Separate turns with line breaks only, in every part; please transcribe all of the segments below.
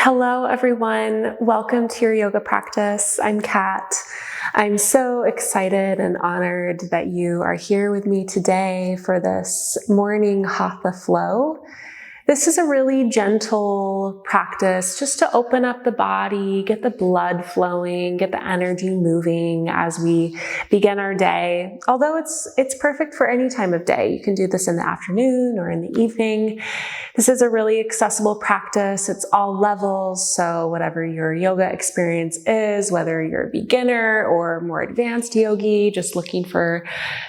Hello, everyone. Welcome to your yoga practice. I'm Kat. I'm so excited and honored that you are here with me today for this morning Hatha flow. This is a really gentle practice just to open up the body, get the blood flowing, get the energy moving as we begin our day. Although it's perfect for any time of day. You can do this in the afternoon or in the evening. This is a really accessible practice. It's all levels, so whatever your yoga experience is, whether you're a beginner or more advanced yogi, just looking for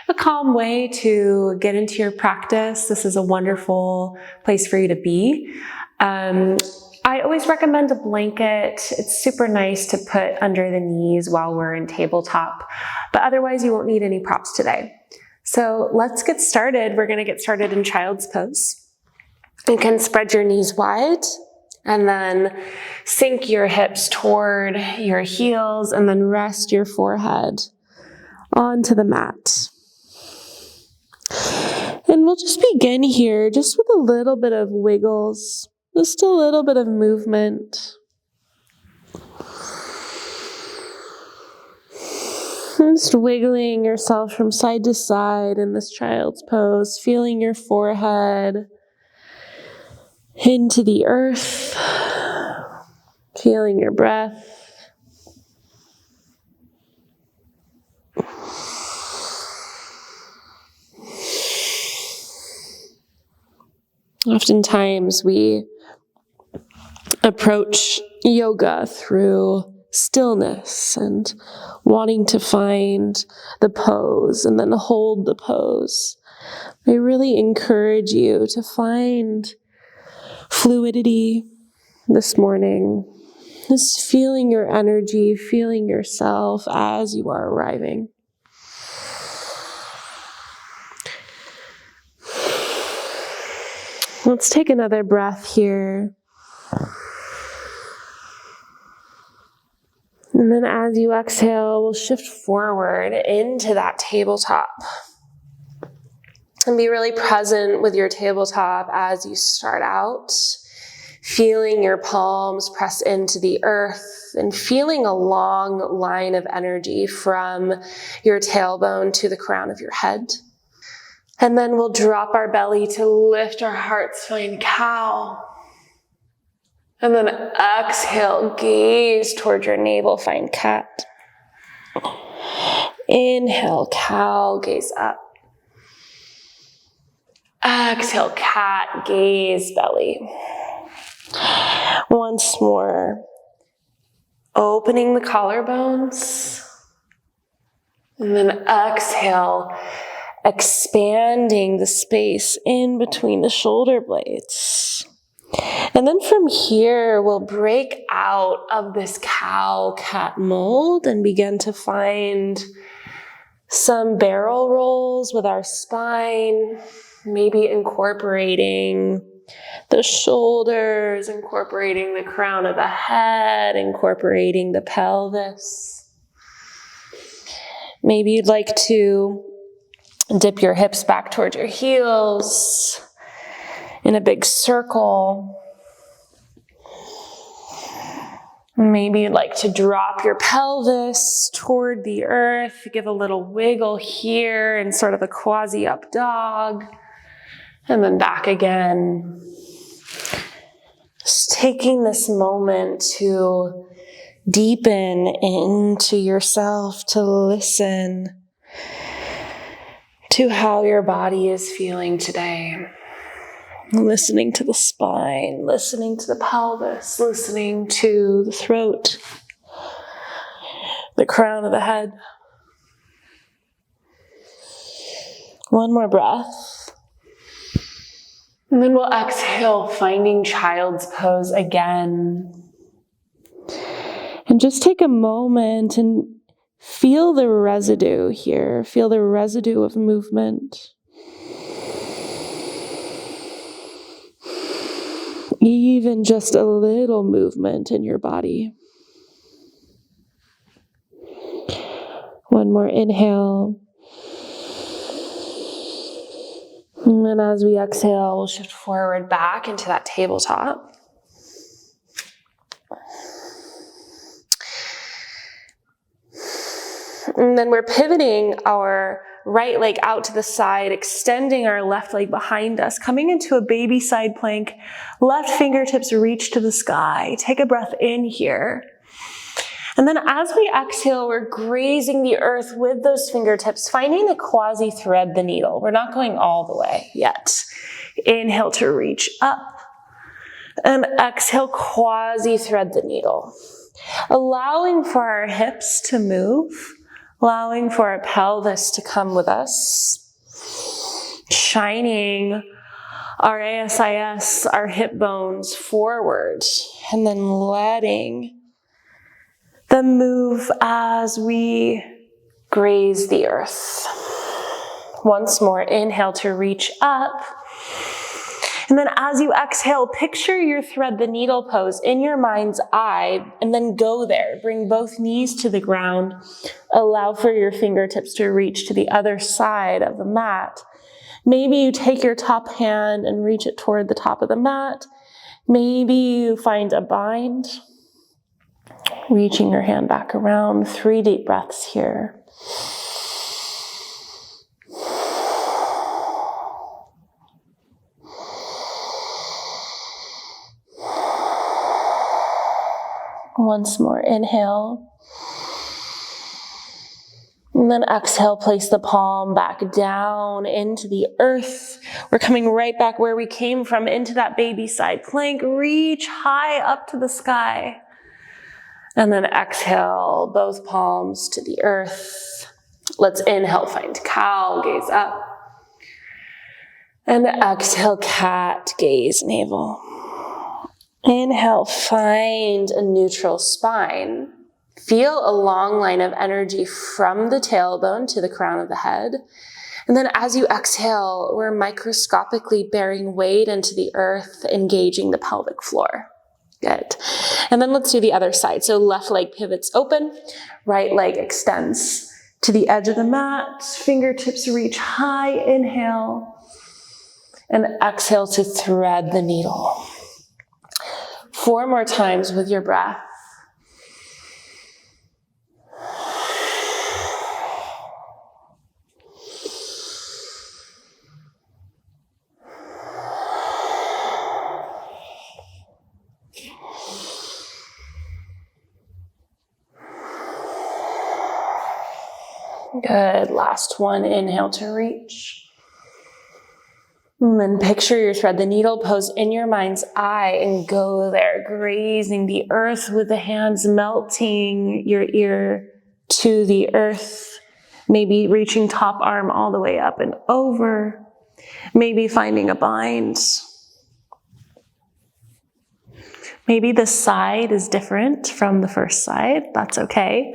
a calm way to get into your practice, this is a wonderful place for you to be. I always recommend a blanket. It's super nice to put under the knees while we're in tabletop, but otherwise you won't need any props today. So let's get started. We're going to get started in child's pose. You can spread your knees wide and then sink your hips toward your heels and then rest your forehead onto the mat. And we'll just begin here just with a little bit of wiggles, just a little bit of movement. Just wiggling yourself from side to side in this child's pose, feeling your forehead into the earth, feeling your breath. Oftentimes we approach yoga through stillness and wanting to find the pose and then hold the pose. I really encourage you to find fluidity this morning, just feeling your energy, feeling yourself as you are arriving. Let's take another breath here. And then as you exhale, we'll shift forward into that tabletop. And be really present with your tabletop as you start out, feeling your palms press into the earth and feeling a long line of energy from your tailbone to the crown of your head. And then we'll drop our belly to lift our hearts, find cow. And then exhale, gaze toward your navel, find cat. Inhale, cow, gaze up. Exhale, cat, gaze, belly. Once more. Opening the collarbones. And then exhale, expanding the space in between the shoulder blades. And then from here, we'll break out of this cow-cat mold and begin to find some barrel rolls with our spine, maybe incorporating the shoulders, incorporating the crown of the head, incorporating the pelvis. Maybe you'd like to dip your hips back towards your heels in a big circle. Maybe you'd like to drop your pelvis toward the earth, give a little wiggle here in sort of a quasi-up dog, and then back again. Just taking this moment to deepen into yourself, to listen to how your body is feeling today. Listening to the spine, listening to the pelvis, listening to the throat, the crown of the head. One more breath. And then we'll exhale, finding child's pose again. And just take a moment and feel the residue here. Feel the residue of movement. Even just a little movement in your body. One more inhale. And then as we exhale, we'll shift forward back into that tabletop. And then we're pivoting our right leg out to the side, extending our left leg behind us, coming into a baby side plank. Left fingertips reach to the sky. Take a breath in here. And then as we exhale, we're grazing the earth with those fingertips, finding the 𝒯𝓯 ℯ We're not going all the way yet. Inhale to reach up. And exhale, 𝒯𝓯 Allowing for our hips to move, allowing for our pelvis to come with us. Shining our ASIS, our hip bones forward, and then letting them move as we graze the earth. Once more, inhale to reach up. And then as you exhale, picture your thread the needle pose in your mind's eye, and then go there. Bring both knees to the ground. Allow for your fingertips to reach to the other side of the mat. Maybe you take your top hand and reach it toward the top of the mat. Maybe you find a bind. Reaching your hand back around. 3 deep breaths here. Once more, inhale. And then exhale, place the palm back down into the earth. We're coming right back where we came from, into that baby side plank. Reach high up to the sky. And then exhale, both palms to the earth. Let's inhale, find cow, gaze up. And exhale, cat, gaze, navel. Inhale, find a neutral spine. Feel a long line of energy from the tailbone to the crown of the head. And then as you exhale, we're microscopically bearing weight into the earth, engaging the pelvic floor. Good. And then let's do the other side. So left leg pivots open, right leg extends to the edge of the mat. Fingertips reach high, inhale. And exhale to thread the needle. 4 more times with your breath. Good. Last one. Inhale to reach. And then picture your thread the needle pose in your mind's eye and go there, grazing the earth with the hands, melting your ear to the earth. Maybe reaching top arm all the way up and over. Maybe finding a bind. Maybe the side is different from the first side. That's okay.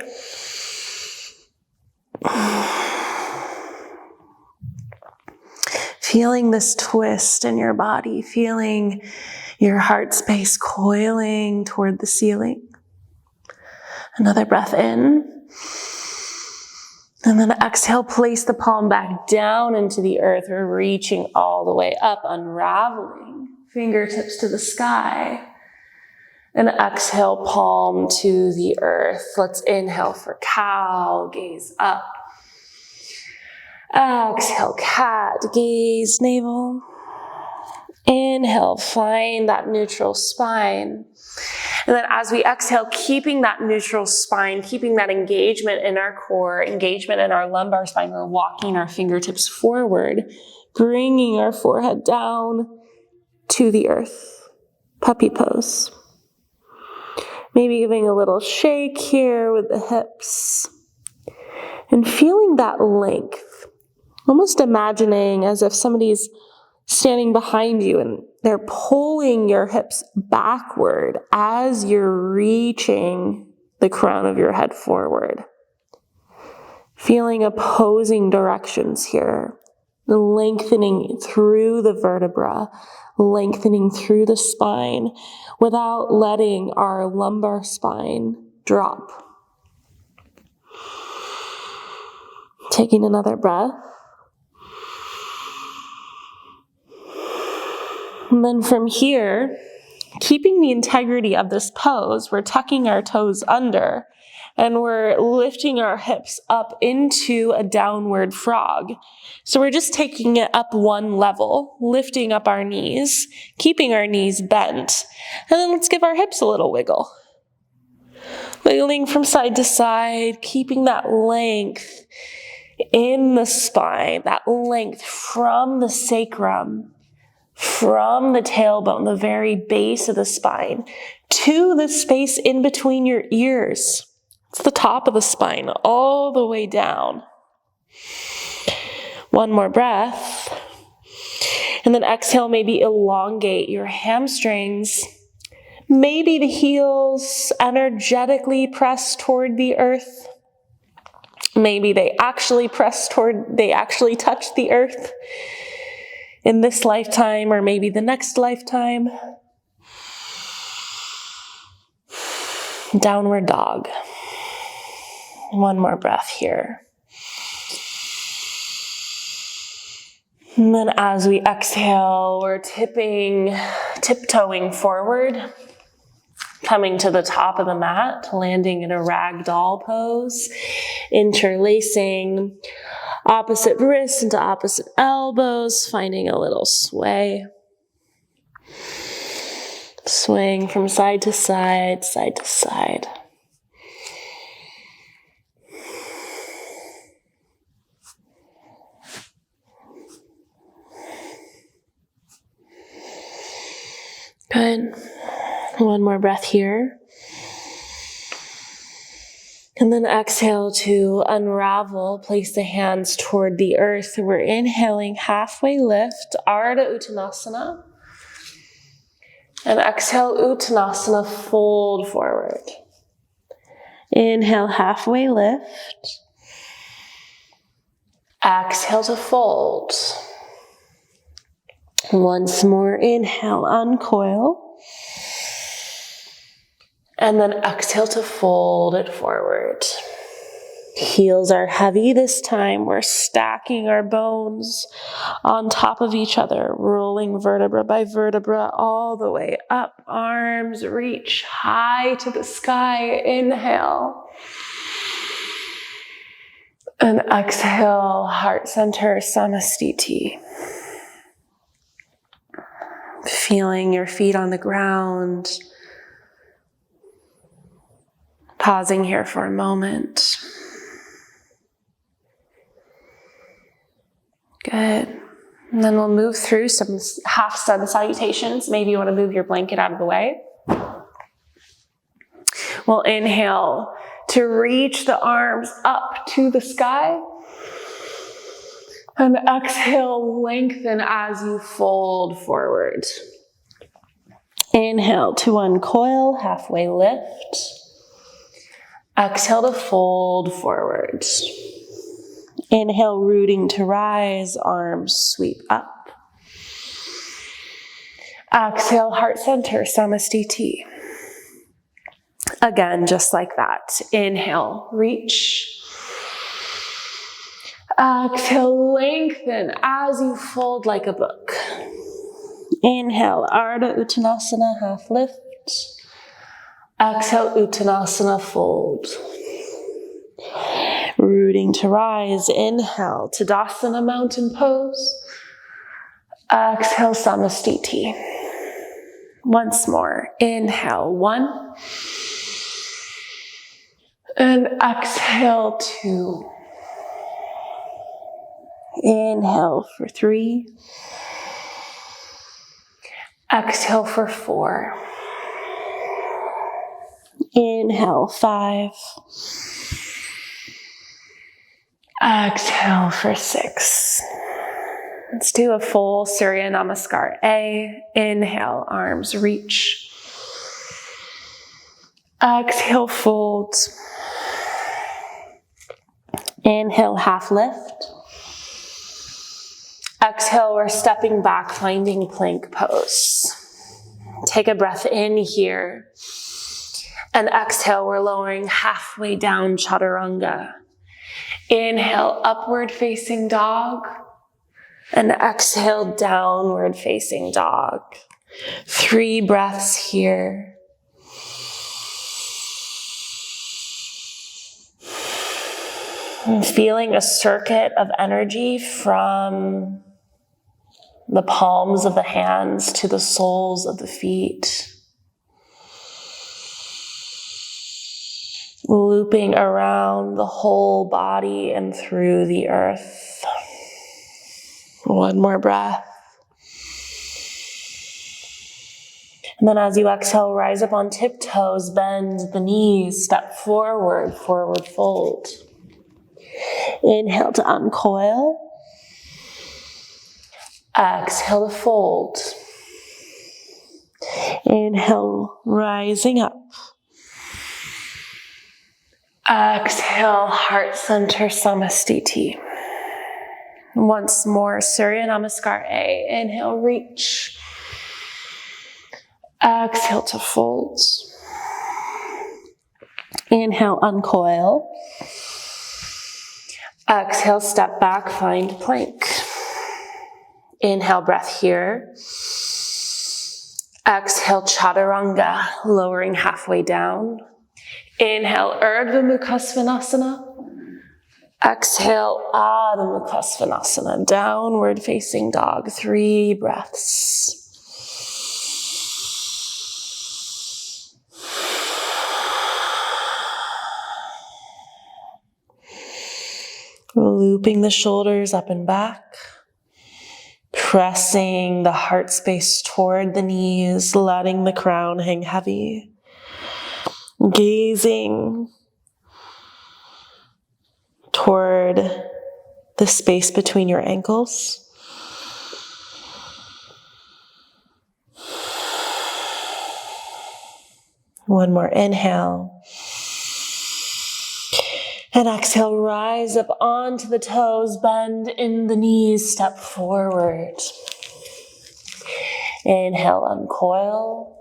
Feeling this twist in your body, feeling your heart space coiling toward the ceiling. Another breath in. And then exhale, place the palm back down into the earth. We're reaching all the way up, unraveling. Fingertips to the sky. And exhale, palm to the earth. Let's inhale for cow, gaze up. Exhale, cat, gaze, navel. Inhale, find that neutral spine. And then as we exhale, keeping that neutral spine, keeping that engagement in our core, engagement in our lumbar spine, we're walking our fingertips forward, bringing our forehead down to the earth. Puppy pose. Maybe giving a little shake here with the hips. And feeling that length. Almost imagining as if somebody's standing behind you and they're pulling your hips backward as you're reaching the crown of your head forward. Feeling opposing directions here. Lengthening through the vertebra, lengthening through the spine without letting our lumbar spine drop. Taking another breath. And then from here, keeping the integrity of this pose, we're tucking our toes under And we're lifting our hips up into a downward frog. So we're just taking it up one level, lifting up our knees, keeping our knees bent. And then let's give our hips a little wiggle. Wiggling from side to side, keeping that length in the spine, that length from the sacrum, from the tailbone, the very base of the spine, to the space in between your ears. It's the top of the spine, all the way down. One more breath. And then exhale, maybe elongate your hamstrings. Maybe the heels energetically press toward the earth. Maybe they actually touch the earth in this lifetime or maybe the next lifetime. Downward dog. One more breath here. And then as we exhale, we're tiptoeing forward, coming to the top of the mat, landing in a ragdoll pose, interlacing opposite wrists into opposite elbows, finding a little sway. Swaying from side to side, side to side. Good. One more breath here. And then exhale to unravel, place the hands toward the earth. We're inhaling, halfway lift, Ardha Uttanasana. And exhale, Uttanasana, fold forward. Inhale, halfway lift. Exhale to fold. Once more, inhale, uncoil. And then exhale to fold it forward. Heels are heavy this time. We're stacking our bones on top of each other, rolling vertebra by vertebra all the way up. Arms reach high to the sky. Inhale. And exhale, heart center, samastiti. Feeling your feet on the ground. Pausing here for a moment. Good. And then we'll move through some half sun salutations. Maybe you want to move your blanket out of the way. We'll inhale to reach the arms up to the sky. And exhale, lengthen as you fold forward. Inhale to uncoil, halfway lift. Exhale to fold forward. Inhale, rooting to rise, arms sweep up. Exhale, heart center, samastiti. Again, just like that. Inhale, reach. Exhale, lengthen as you fold like a book. Inhale, Ardha Uttanasana, half lift. Exhale, Uttanasana, fold. Rooting to rise, inhale, Tadasana, mountain pose. Exhale, samastiti. Once more, inhale, 1. And exhale, 2. Inhale for 3. Exhale for 4. Inhale, 5. Exhale for 6. Let's do a full Surya Namaskar A. Inhale, arms reach. Exhale, fold. Inhale, half lift. Exhale, we're stepping back, finding plank pose. Take a breath in here. And exhale, we're lowering halfway down, chaturanga. Inhale, upward facing dog. And exhale, downward facing dog. 3 breaths here. Feeling a circuit of energy from the palms of the hands to the soles of the feet. Looping around the whole body and through the earth. One more breath. And then as you exhale, rise up on tiptoes, bend the knees, step forward, forward fold. Inhale to uncoil. Exhale to fold. Inhale, rising up. Exhale, heart center samasthiti. Once more, Surya Namaskar A. Inhale, reach. Exhale to fold. Inhale, uncoil. Exhale, step back, find plank. Inhale, breath here. Exhale, chaturanga, lowering halfway down. Inhale, 𝒟ℯ𝓈𝓅𝓅. Exhale, 𝒟ℯ𝓈𝓅𝓅, downward facing dog, 3 breaths. Looping the shoulders up and back. Pressing the heart space toward the knees, letting the crown hang heavy. Gazing toward the space between your ankles. One more inhale. And exhale, rise up onto the toes, bend in the knees, step forward. Inhale, uncoil.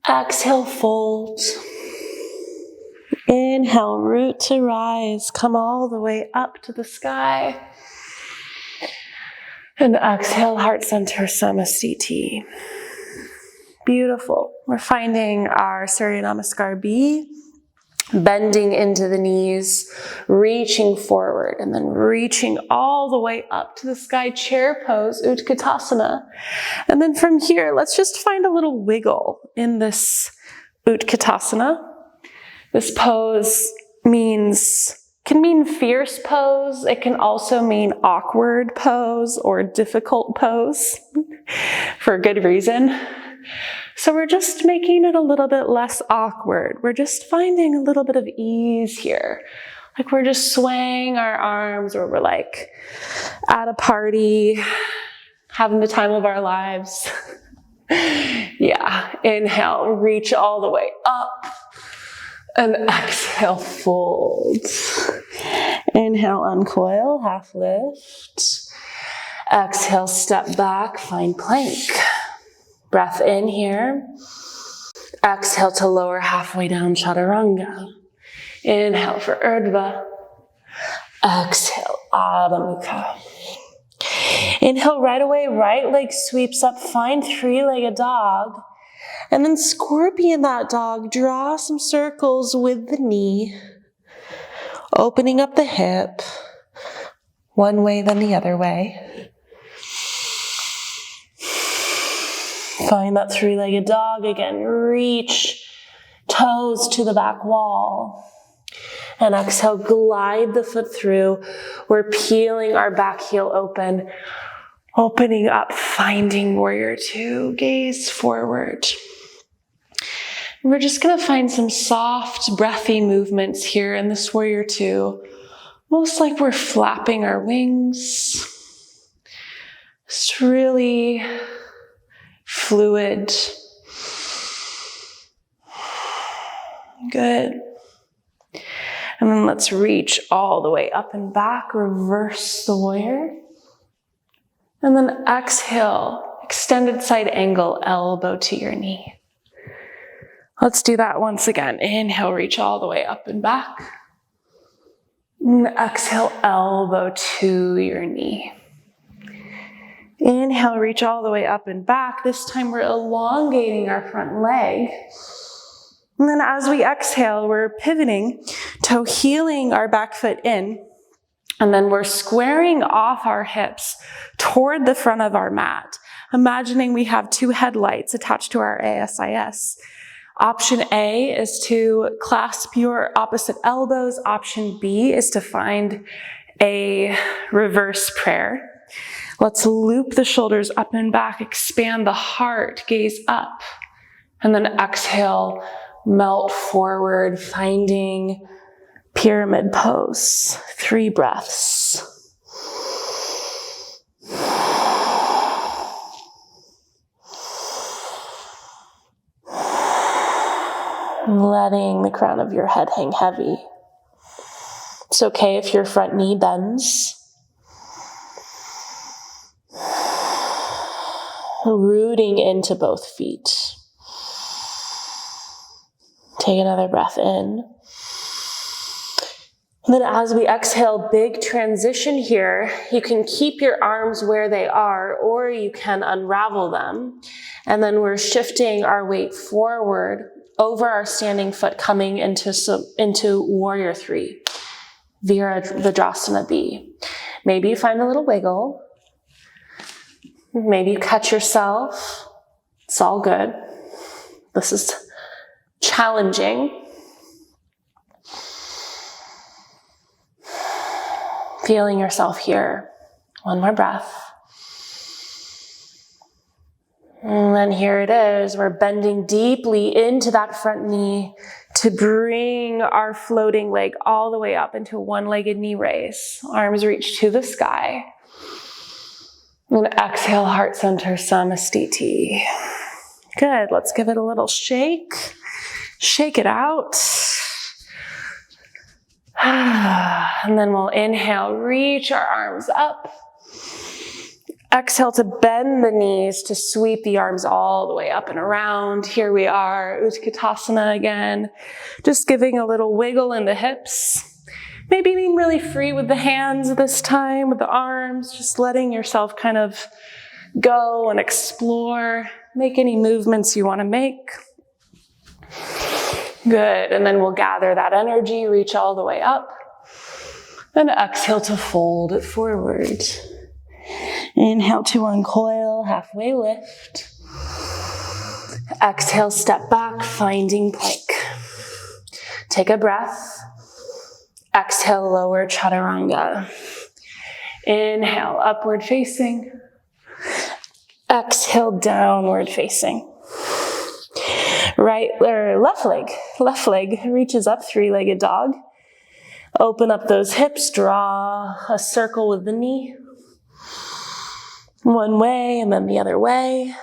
Exhale, fold. Inhale, root to rise, come all the way up to the sky. And exhale, heart center samasthiti. Beautiful. We're finding our Surya Namaskar B. Bending into the knees, reaching forward, and then reaching all the way up to the sky, chair pose, 𝒟ℯ𝓈. And then from here, let's just find a little wiggle in this 𝒟ℯ𝓈. This pose can mean fierce pose. It can also mean awkward pose or difficult pose for a good reason. So we're just making it a little bit less awkward. We're just finding a little bit of ease here. Like we're just swaying our arms, or we're like at a party, having the time of our lives. Yeah, inhale, reach all the way up. And exhale, fold. Inhale, uncoil, half lift. Exhale, step back, find plank. Breath in here. Exhale to lower halfway down, chaturanga. Inhale for urdhva. Exhale, adho mukha. Inhale right away, right leg sweeps up, find 3-legged dog. And then scorpion that dog, draw some circles with the knee. Opening up the hip. One way, then the other way. Find that 3-legged dog again. Reach toes to the back wall. And exhale, glide the foot through. We're peeling our back heel open. Opening up, finding warrior 2. Gaze forward. We're just going to find some soft, breathy movements here in this warrior 2. Most like we're flapping our wings. Just really fluid. Good. And then let's reach all the way up and back, reverse the warrior. And then exhale, extended side angle, elbow to your knee. Let's do that once again. Inhale, reach all the way up and back. And exhale, elbow to your knee. Inhale, reach all the way up and back. This time we're elongating our front leg. And then as we exhale, we're pivoting to
toe heeling our back foot in, and then we're squaring off our hips toward the front of our mat, imagining we have two headlights attached to our ASIS. Option A is to clasp your opposite elbows. Option B is to find a reverse prayer. Let's loop the shoulders up and back, expand the heart, gaze up, and then exhale, melt forward, finding pyramid pose. 3 breaths. Letting the crown of your head hang heavy. It's okay if your front knee bends. Rooting into both feet. Take another breath in. And then as we exhale, big transition here. You can keep your arms where they are, or you can unravel them. And then we're shifting our weight forward over our standing foot, coming into Warrior 3, 𝒟ℯ𝓈𝓅𝓅 B. Maybe you find a little wiggle. Maybe you catch yourself. It's all good. This is challenging. Feeling yourself here. One more breath. And then here it is. We're bending deeply into that front knee to bring our floating leg all the way up into one-legged knee raise. Arms reach to the sky. And exhale, heart center, samastiti. Good. Let's give it a little shake. Shake it out. And then we'll inhale, reach our arms up. Exhale to bend the knees, to sweep the arms all the way up and around. Here we are, Utkatasana again. Just giving a little wiggle in the hips. Maybe being really free with the hands this time, with the arms, just letting yourself kind of go and explore. Make any movements you want to make. Good, and then we'll gather that energy, reach all the way up. And exhale to fold it forward. Inhale to uncoil, halfway lift. Exhale, step back, finding plank. Take a breath. Exhale, lower chaturanga. Inhale, upward facing. Exhale, downward facing. Right or left leg reaches up, 3-legged dog. Open up those hips, draw a circle with the knee. One way and then the other way.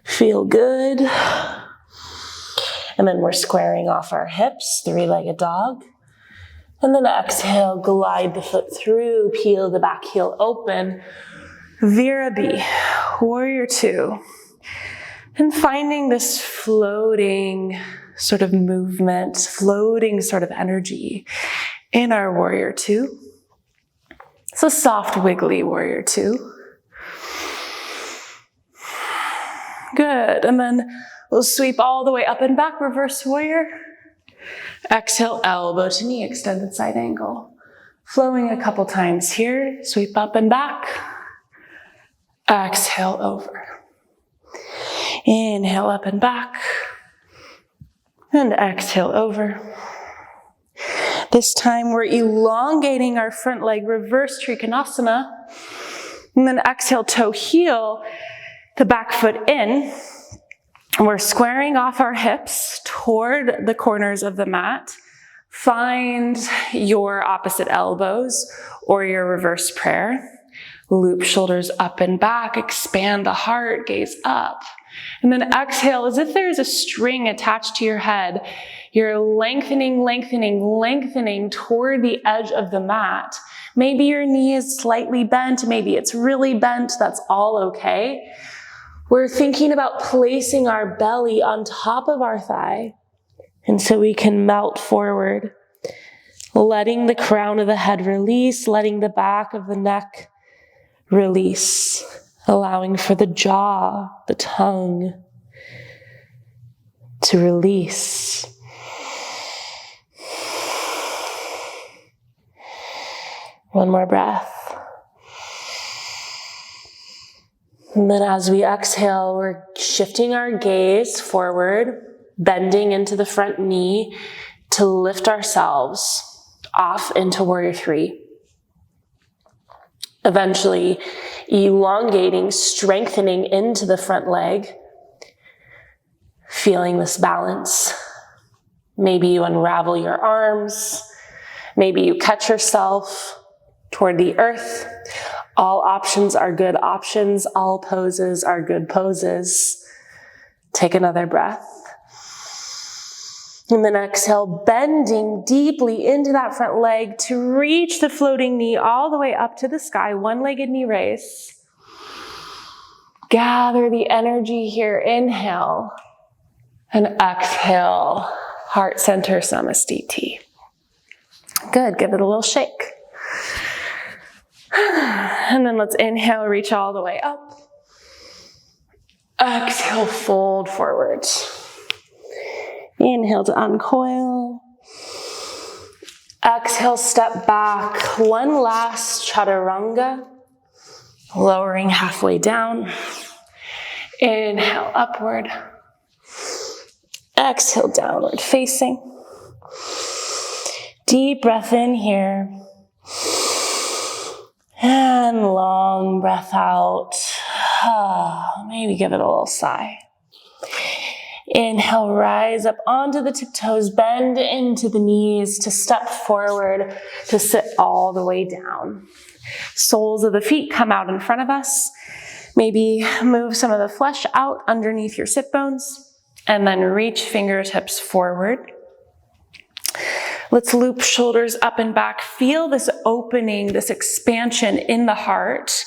Feel good. And then we're squaring off our hips, 3-legged dog. And then exhale, glide the foot through, peel the back heel open. 𝒟℧ B, Warrior 2. And finding this floating sort of movement, floating sort of energy in our Warrior 2. It's a soft, wiggly Warrior 2. Good, and then we'll sweep all the way up and back, reverse warrior. Exhale, elbow to knee, extended side angle. Flowing a couple times here, sweep up and back. Exhale, over. Inhale, up and back. And exhale, over. This time we're elongating our front leg, reverse Trikonasana. And then exhale, toe heel, the back foot in. We're squaring off our hips toward the corners of the mat. Find your opposite elbows or your reverse prayer. Loop shoulders up and back, expand the heart, gaze up. And then exhale as if there's a string attached to your head. You're lengthening, lengthening, lengthening toward the edge of the mat. Maybe your knee is slightly bent, maybe it's really bent, that's all okay. We're thinking about placing our belly on top of our thigh, and so we can melt forward, letting the crown of the head release, letting the back of the neck release, allowing for the jaw, the tongue to release. One more breath. And then as we exhale, we're shifting our gaze forward, bending into the front knee to lift ourselves off into Warrior Three. Eventually, elongating, strengthening into the front leg, feeling this balance. Maybe you unravel your arms. Maybe you catch yourself toward the earth. All options are good options. All poses are good poses. Take another breath. And then exhale, bending deeply into that front leg to reach the floating knee all the way up to the sky, one-legged knee raise. Gather the energy here. Inhale and exhale. Heart center samastiti. Good, give it a little shake. And then let's inhale, reach all the way up. Exhale, fold forward. Inhale to uncoil. Exhale, step back. One last chaturanga. Lowering halfway down. Inhale, upward. Exhale, downward facing. Deep breath in here. And long breath out. Maybe give it a little sigh. Inhale, rise up onto the tiptoes, bend into the knees to step forward, to sit all the way down. Soles of the feet come out in front of us. Maybe move some of the flesh out underneath your sit bones, and then reach fingertips forward. Let's loop shoulders up and back. Feel this opening, this expansion in the heart.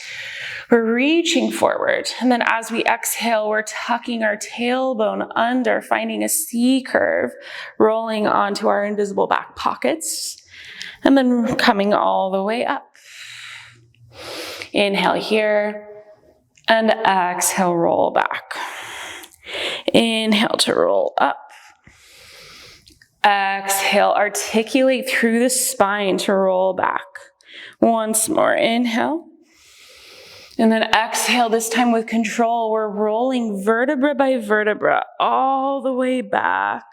We're reaching forward. And then as we exhale, we're tucking our tailbone under, finding a C curve, rolling onto our invisible back pockets, and then coming all the way up. Inhale here, and exhale, roll back. Inhale to roll up. Exhale, articulate through the spine to roll back. Once more, inhale. And then exhale, this time with control, we're rolling vertebra by vertebra all the way back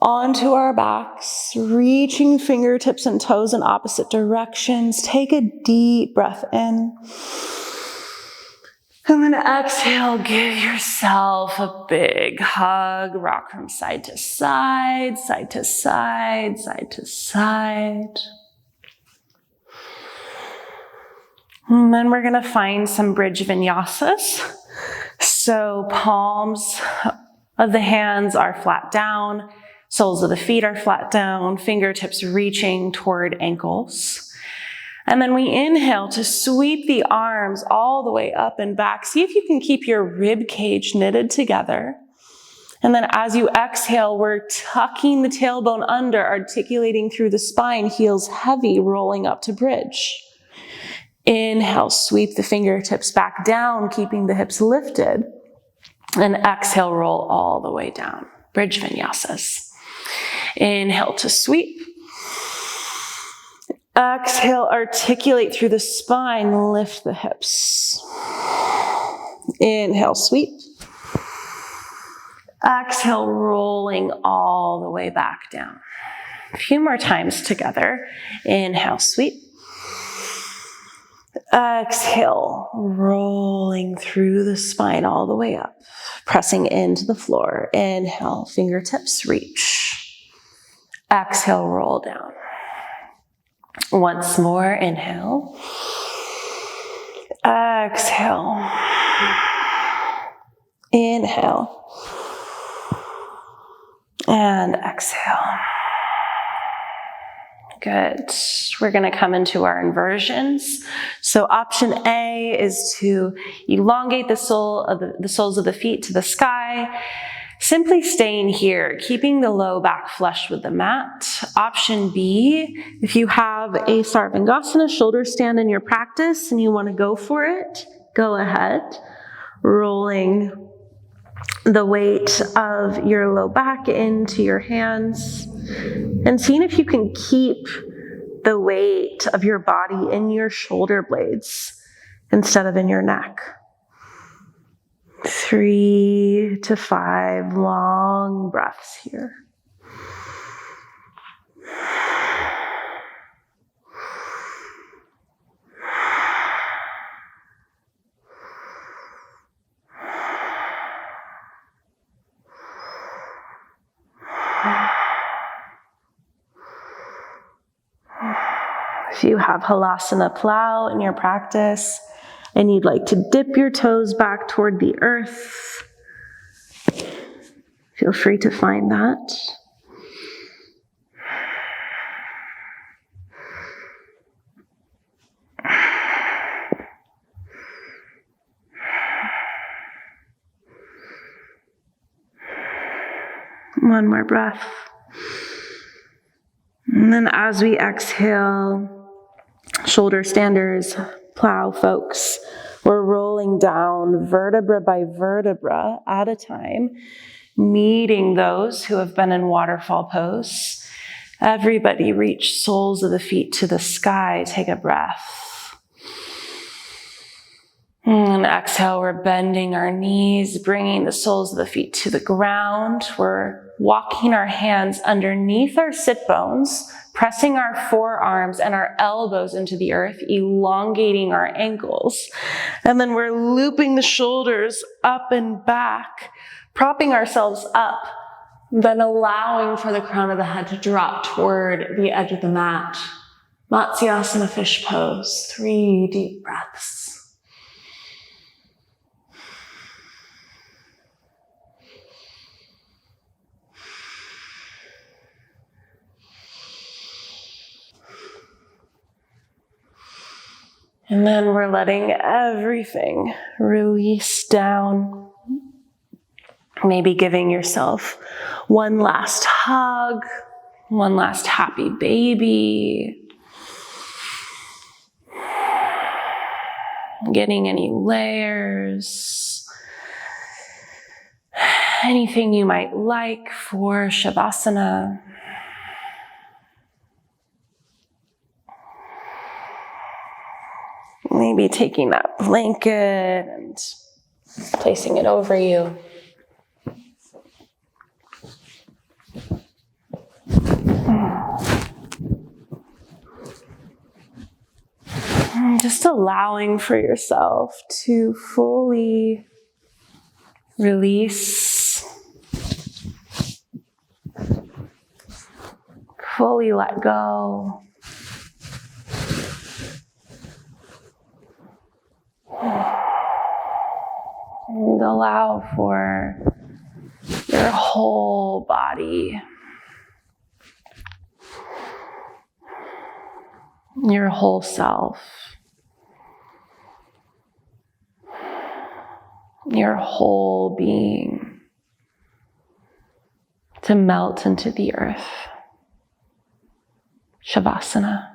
onto our backs, reaching fingertips and toes in opposite directions. Take a deep breath in. And then exhale, give yourself a big hug. Rock from side to side, side to side, side to side. And then we're going to find some bridge vinyasas. So palms of the hands are flat down, soles of the feet are flat down, fingertips reaching toward ankles. And then we inhale to sweep the arms all the way up and back. See if you can keep your rib cage knitted together. And then as you exhale, we're tucking the tailbone under, articulating through the spine, heels heavy, rolling up to bridge. Inhale, sweep the fingertips back down, keeping the hips lifted. And exhale, roll all the way down. Bridge vinyasas. Inhale to sweep. Exhale, articulate through the spine, lift the hips. Inhale, sweep. Exhale, rolling all the way back down. A few more times together. Inhale, sweep. Exhale, rolling through the spine all the way up, pressing into the floor. Inhale, fingertips reach. Exhale, roll down. Once more, inhale. Exhale. Inhale. And exhale. Good. We're going to come into our inversions. So option A is to elongate the soles of the feet to the sky, simply staying here, keeping the low back flush with the mat. Option B, if you have a Sarvangasana shoulder stand in your practice and you want to go for it, go ahead. Rolling the weight of your low back into your hands and seeing if you can keep the weight of your body in your shoulder blades instead of in your neck. 3 to 5 long breaths here. If you have 𝒟ℯ𝓈 𝒞ℴ𝓃 in your practice and you'd like to dip your toes back toward the earth, feel free to find that. One more breath. And then as we exhale, shoulder standers, plow folks, we're rolling down vertebra by vertebra at a time, meeting those who have been in waterfall pose. Everybody reach soles of the feet to the sky. Take a breath. And exhale, we're bending our knees, bringing the soles of the feet to the ground. We're walking our hands underneath our sit bones, pressing our forearms and our elbows into the earth, elongating our ankles. And then we're looping the shoulders up and back, propping ourselves up, then allowing for the crown of the head to drop toward the edge of the mat. Matsyasana fish pose. 3 deep breaths. And then we're letting everything release down. Maybe giving yourself one last hug, one last happy baby. Getting any layers, anything you might like for Shavasana. Maybe taking that blanket and placing it over you. Just allowing for yourself to fully release, fully let go. And allow for your whole body, your whole self, your whole being to melt into the earth. Shavasana.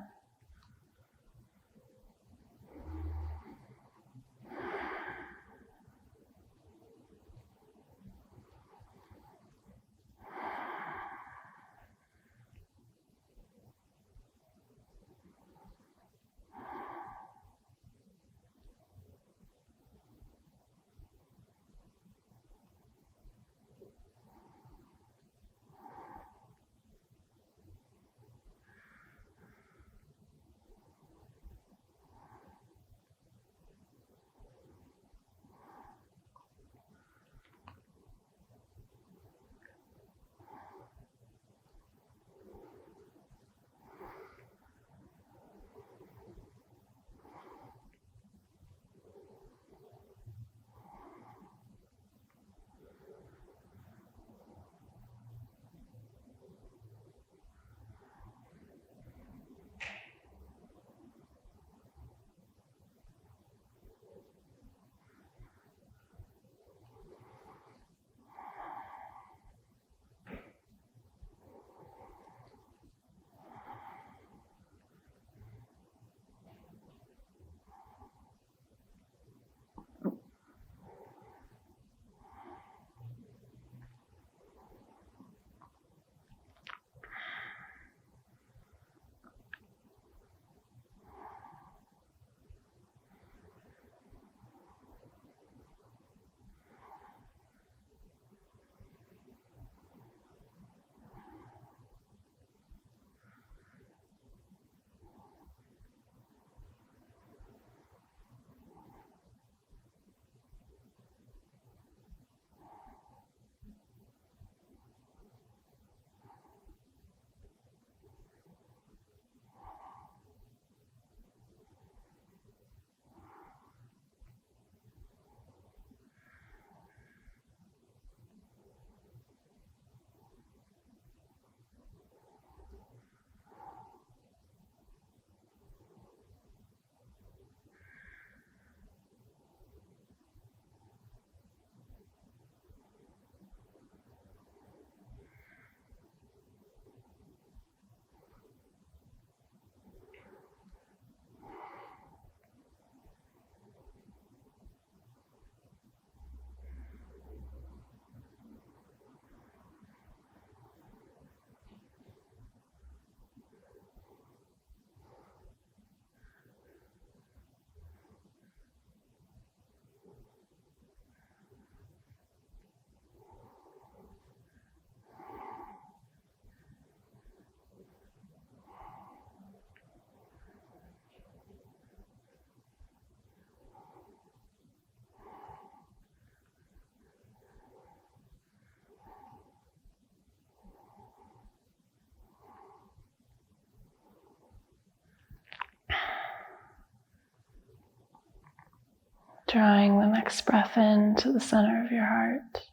Drawing the next breath in to the center of your heart.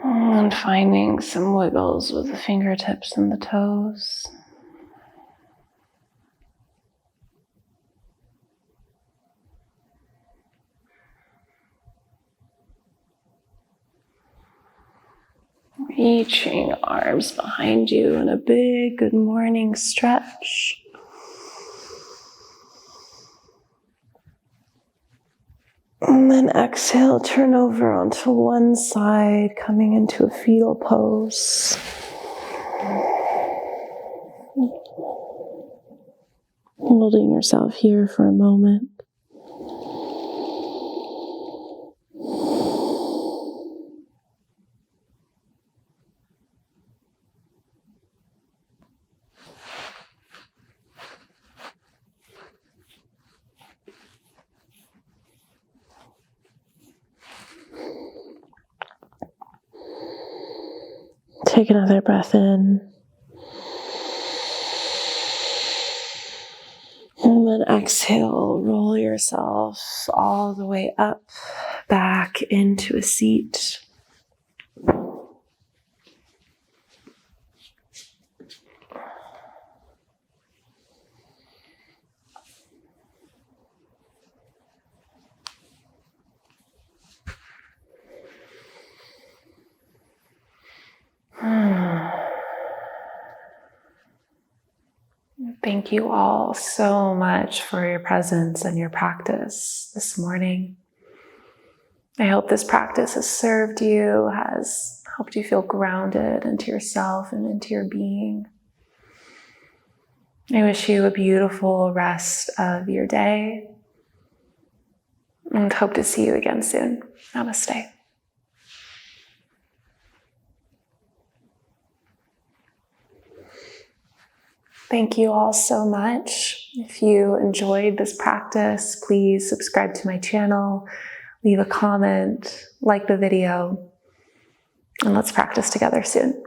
And finding some wiggles with the fingertips and the toes. Reaching arms behind you in a big good morning stretch. And then exhale, turn over onto one side, coming into a fetal pose. Holding yourself here for a moment. Take another breath in. And then exhale, roll yourself all the way up, back into a seat.
Thank you all so much for your presence and your practice this morning. I hope this practice has served you, has helped you feel grounded into yourself and into your being. I wish you a beautiful rest of your day and hope to see you again soon. Namaste. Thank you all so much. If you enjoyed this practice, please subscribe to my channel, leave a comment, like the video, and let's practice together soon.